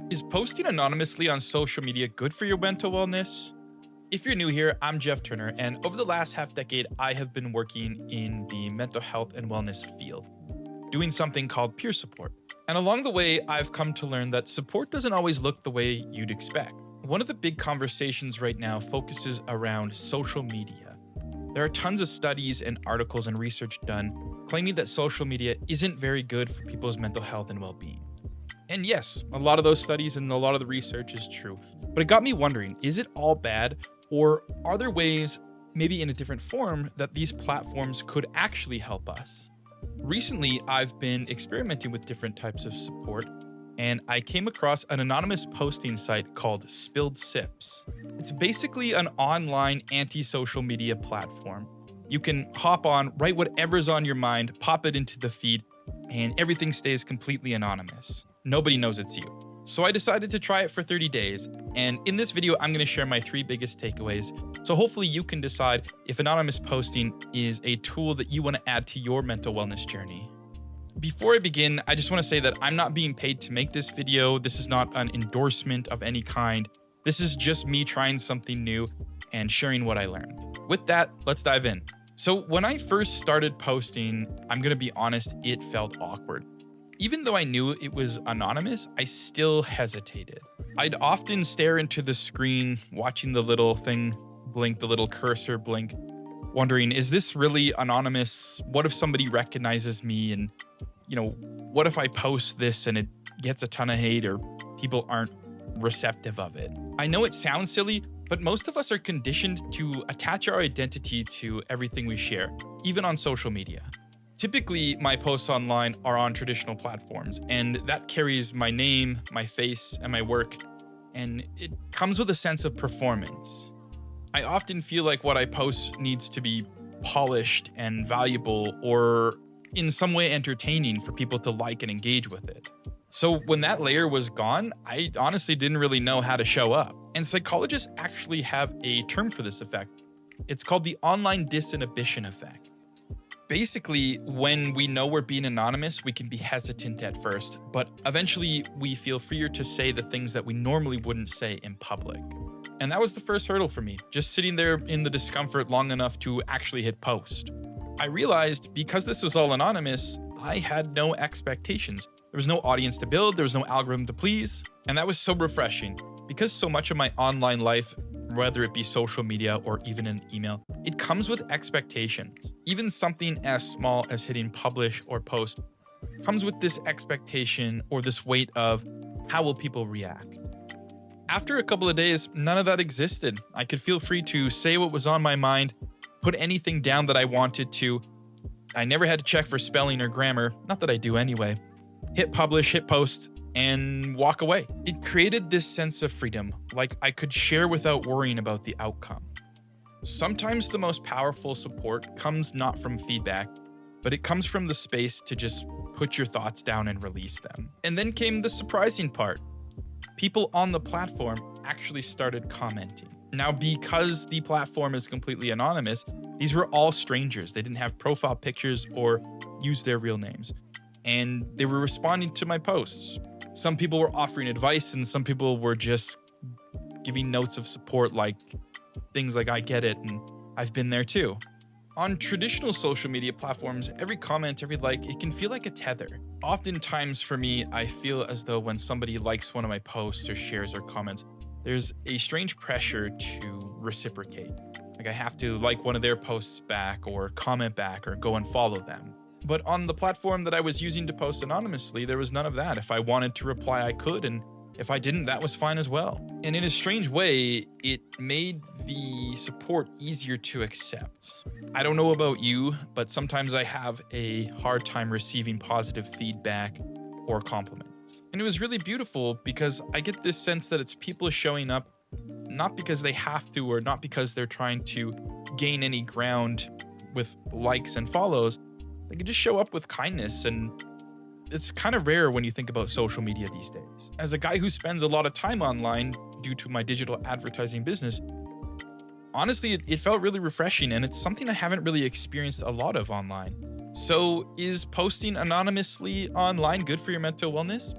Is posting anonymously on social media good for your mental wellness? If you're new here, I'm Jeff Turner, and over the last half decade, I have been working in the mental health and wellness field, doing something called peer support. And along the way, I've come to learn that support doesn't always look the way you'd expect. One of the big conversations right now focuses around social media. There are tons of studies and articles and research done claiming that social media isn't very good for people's mental health and well-being. And yes, a lot of those studies and a lot of the research is true. But it got me wondering, is it all bad? Or are there ways, maybe in a different form, that these platforms could actually help us? Recently, I've been experimenting with different types of support, and I came across an anonymous posting site called Spilled Sips. It's basically an online anti-social media platform. You can hop on, write whatever's on your mind, pop it into the feed, and everything stays completely anonymous. Nobody knows it's you. So I decided to try it for 30 days, and in this video, I'm going to share my 3 biggest takeaways. So hopefully you can decide if anonymous posting is a tool that you want to add to your mental wellness journey. Before I begin, I just want to say that I'm not being paid to make this video. This is not an endorsement of any kind. This is just me trying something new and sharing what I learned. With that, let's dive in. So when I first started posting, I'm going to be honest, it felt awkward. Even though I knew it was anonymous, I still hesitated. I'd often stare into the screen, watching the little thing blink, the little cursor blink, wondering, is this really anonymous? What if somebody recognizes me? And, what if I post this and it gets a ton of hate or people aren't receptive of it? I know it sounds silly, but most of us are conditioned to attach our identity to everything we share, even on social media. Typically, my posts online are on traditional platforms, and that carries my name, my face, and my work, and it comes with a sense of performance. I often feel like what I post needs to be polished and valuable or in some way entertaining for people to like and engage with it. So when that layer was gone, I honestly didn't really know how to show up. And psychologists actually have a term for this effect. It's called the online disinhibition effect. Basically, when we know we're being anonymous, we can be hesitant at first, but eventually we feel freer to say the things that we normally wouldn't say in public. And that was the first hurdle for me, just sitting there in the discomfort long enough to actually hit post. I realized because this was all anonymous, I had no expectations. There was no audience to build, there was no algorithm to please, and that was so refreshing. Because so much of my online life, whether it be social media or even an email, it comes with expectations. Even something as small as hitting publish or post comes with this expectation or this weight of how will people react. After a couple of days, none of that existed. I could feel free to say what was on my mind, put anything down that I wanted to. I never had to check for spelling or grammar, not that I do anyway. Hit publish, hit post, and walk away. It created this sense of freedom, like I could share without worrying about the outcome. Sometimes the most powerful support comes not from feedback, but it comes from the space to just put your thoughts down and release them. And then came the surprising part. People on the platform actually started commenting. Now, because the platform is completely anonymous, these were all strangers. They didn't have profile pictures or use their real names. And they were responding to my posts. Some people were offering advice and some people were just giving notes of support, like things like I get it and I've been there too. On traditional social media platforms, every comment, every like, it can feel like a tether. Oftentimes for me, I feel as though when somebody likes one of my posts or shares or comments, there's a strange pressure to reciprocate. Like I have to like one of their posts back or comment back or go and follow them. But on the platform that I was using to post anonymously, there was none of that. If I wanted to reply, I could, and if I didn't, that was fine as well. And in a strange way, it made the support easier to accept. I don't know about you, but sometimes I have a hard time receiving positive feedback or compliments. And it was really beautiful because I get this sense that it's people showing up not because they have to or not because they're trying to gain any ground with likes and follows. They can just show up with kindness, and it's kind of rare when you think about social media these days. As a guy who spends a lot of time online due to my digital advertising business, honestly, it felt really refreshing, and it's something I haven't really experienced a lot of online. So is posting anonymously online good for your mental wellness?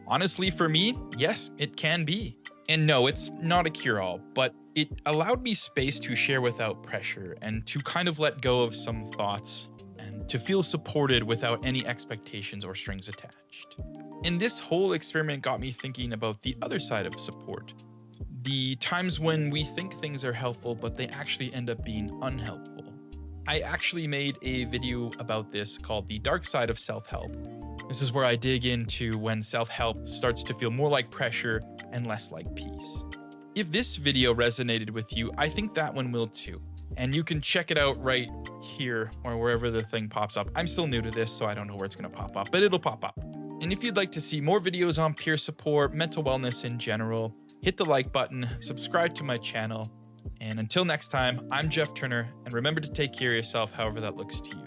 Honestly, for me, yes, it can be. And no, it's not a cure-all, but it allowed me space to share without pressure and to kind of let go of some thoughts and to feel supported without any expectations or strings attached. And this whole experiment got me thinking about the other side of support. The times when we think things are helpful, but they actually end up being unhelpful. I actually made a video about this called The Dark Side of Self-Help. This is where I dig into when self-help starts to feel more like pressure and less like peace. If this video resonated with you, I think that one will too. And you can check it out right here or wherever the thing pops up. I'm still new to this, so I don't know where it's gonna pop up, but it'll pop up. And if you'd like to see more videos on peer support, mental wellness in general, hit the like button, subscribe to my channel, and until next time, I'm Jeff Turner, and remember to take care of yourself however that looks to you.